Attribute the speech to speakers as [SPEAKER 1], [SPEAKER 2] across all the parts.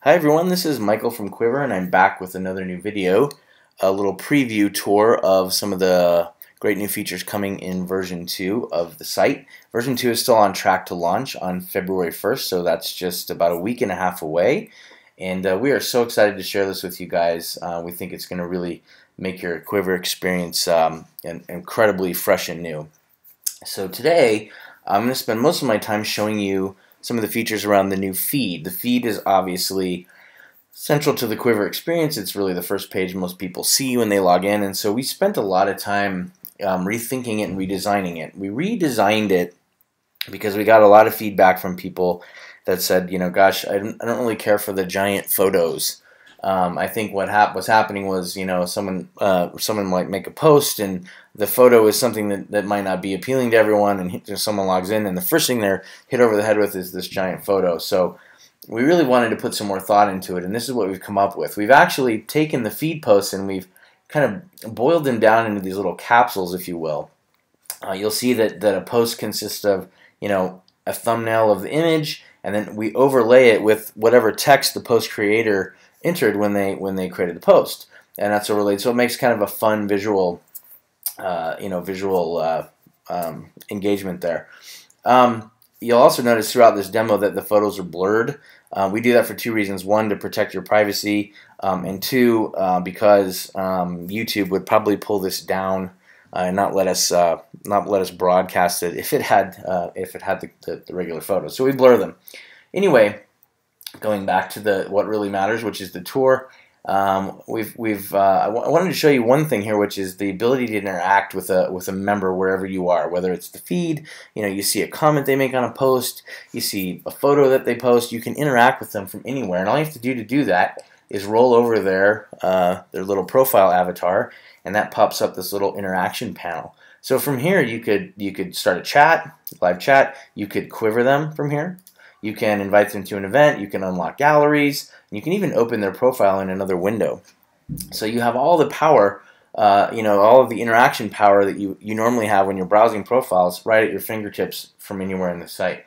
[SPEAKER 1] Hi everyone, this is Michael from Quiver and I'm back with another new video, a little preview tour of some of the great new features coming in version 2 of the site. Version 2 is still on track to launch on February 1st, so that's just about a week and a half away. And we are so excited to share this with you guys. We think it's going to really make your Quiver experience incredibly fresh and new. So today, I'm going to spend most of my time showing you some of the features around the new feed. The feed is obviously central to the Quiver experience. It's really the first page most people see when they log in, and so we spent a lot of time rethinking it and redesigning it. We redesigned it because we got a lot of feedback from people that said, you know, gosh, I don't really care for the giant photos. I think what was happening was, you know, someone might make a post and the photo is something that might not be appealing to everyone, and someone logs in and the first thing they're hit over the head with is this giant photo. So we really wanted to put some more thought into it, and this is what we've come up with. We've actually taken the feed posts and we've kind of boiled them down into these little capsules, if you will. You'll see that a post consists of, you know, a thumbnail of the image, and then we overlay it with whatever text the post creator entered when they created the post, and that's overlaid. So it makes kind of a fun visual, engagement there. You'll also notice throughout this demo that the photos are blurred. We do that for two reasons: one, to protect your privacy, and two, because YouTube would probably pull this down and not let us broadcast it if it had the regular photos. So we blur them. Anyway, going back to what really matters, which is the tour. I wanted to show you one thing here, which is the ability to interact with a member wherever you are, whether it's the feed, you know, you see a comment they make on a post, you see a photo that they post, you can interact with them from anywhere, and all you have to do that is roll over their little profile avatar, and that pops up this little interaction panel. So from here you could start a chat, live chat, you could quiver them from here. You can invite them to an event, you can unlock galleries, and you can even open their profile in another window. So you have all the power, all of the interaction power that you normally have when you're browsing profiles right at your fingertips from anywhere in the site.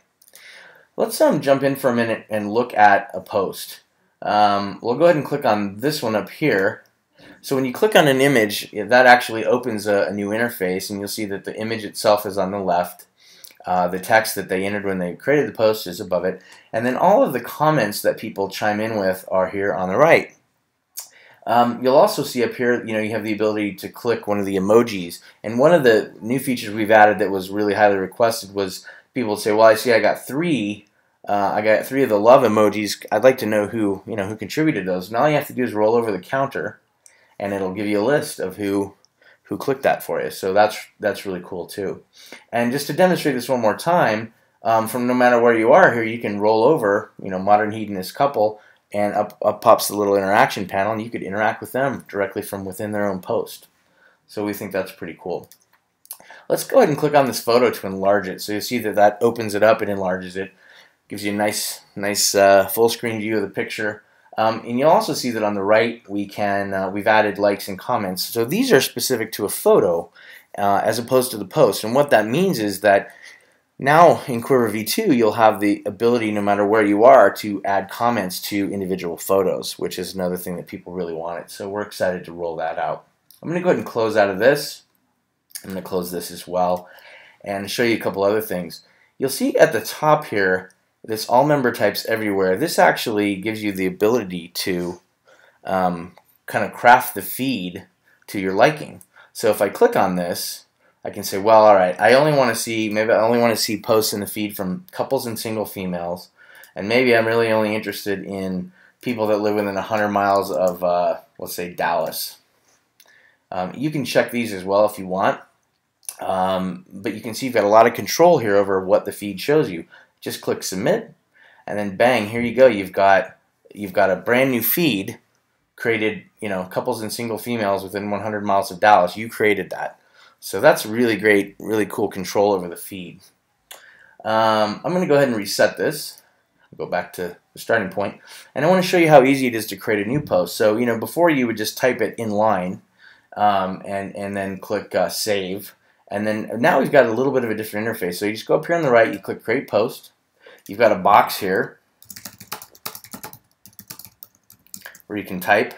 [SPEAKER 1] Let's jump in for a minute and look at a post. We'll go ahead and click on this one up here. So when you click on an image, that actually opens a new interface, and you'll see that the image itself is on the left. The text that they entered when they created the post is above it, and then all of the comments that people chime in with are here on the right. You'll also see up here, you know, you have the ability to click one of the emojis, and one of the new features we've added that was really highly requested was people would say, well, I see I got three of the love emojis. I'd like to know who contributed those. And all you have to do is roll over the counter, and it'll give you a list of who clicked that for you. So that's really cool too. And just to demonstrate this one more time, from no matter where you are here, you can roll over, you know, modern hedonist couple, and up pops the little interaction panel, and you could interact with them directly from within their own post. So we think that's pretty cool. Let's go ahead and click on this photo to enlarge it. So you see that opens it up and enlarges it, gives you a nice full screen view of the picture. And you'll also see that on the right we've added likes and comments. So these are specific to a photo as opposed to the post. And what that means is that now in Quiver V2 you'll have the ability, no matter where you are, to add comments to individual photos, which is another thing that people really wanted. So we're excited to roll that out. I'm going to go ahead and close out of this. I'm going to close this as well and show you a couple other things. You'll see at the top here this all member types everywhere. This actually gives you the ability to kind of craft the feed to your liking. So if I click on this, I can say, well, all right, maybe I only want to see posts in the feed from couples and single females, and maybe I'm really only interested in people that live within 100 miles of, let's say, Dallas. You can check these as well if you want, but you can see you've got a lot of control here over what the feed shows you. Just click submit, and then bang, here you go. You've got a brand new feed created, you know, couples and single females within 100 miles of Dallas. You created that. So that's really great, really cool control over the feed. I'm going to go ahead and reset this. Go back to the starting point, and I want to show you how easy it is to create a new post. So, you know, before you would just type it in line and then click save. And then now we've got a little bit of a different interface. So you just go up here on the right, you click create post. You've got a box here where you can type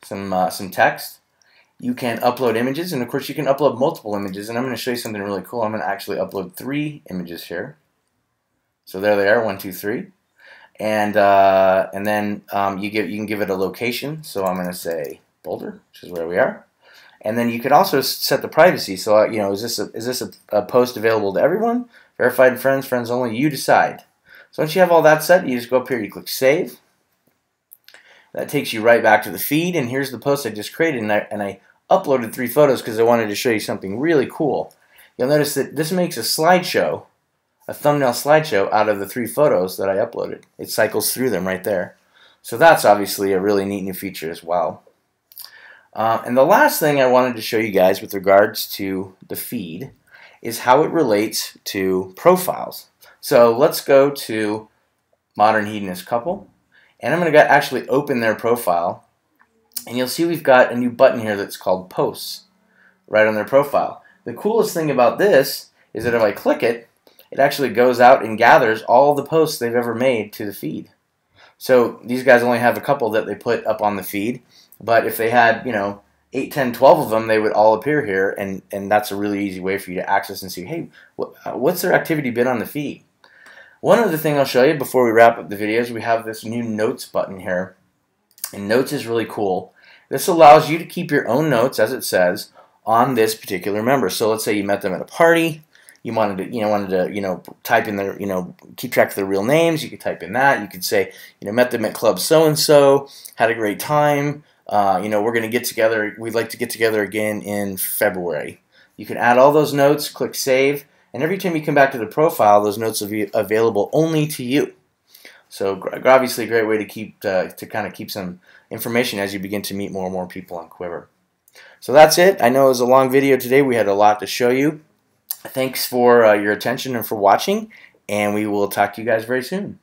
[SPEAKER 1] some text. You can upload images, and of course you can upload multiple images, and I'm going to show you something really cool. I'm going to actually upload 3 images here. So there they are, 1, 2, 3. And then you can give it a location. So I'm going to say Boulder, which is where we are. And then you could also set the privacy. So is this a post available to everyone? Verified friends, friends only. You decide. So once you have all that set, you just go up here, you click Save. That takes you right back to the feed, and here's the post I just created, and I uploaded 3 photos because I wanted to show you something really cool. You'll notice that this makes a slideshow, a thumbnail slideshow out of the 3 photos that I uploaded. It cycles through them right there. So that's obviously a really neat new feature as well. And the last thing I wanted to show you guys with regards to the feed is how it relates to profiles. So let's go to Modern Hedonist Couple. And I'm going to actually open their profile, and you'll see we've got a new button here that's called Posts right on their profile. The coolest thing about this is that if I click it, it actually goes out and gathers all the posts they've ever made to the feed. So these guys only have a couple that they put up on the feed, but if they had 8, 10, 12 of them, they would all appear here, and that's a really easy way for you to access and see, hey, what's their activity been on the feed? One other thing I'll show you before we wrap up the video is we have this new Notes button here. And Notes is really cool. This allows you to keep your own notes, as it says, on this particular member. So let's say you met them at a party. You wanted to type in their, keep track of their real names. You could type in that. You could say, met them at club so-and-so, had a great time. We're going to get together. We'd like to get together again in February. You can add all those notes, click Save. And every time you come back to the profile, those notes will be available only to you. So obviously a great way to kind of keep some information as you begin to meet more and more people on Quiver. So that's it. I know it was a long video today. We had a lot to show you. Thanks for your attention and for watching, and we will talk to you guys very soon.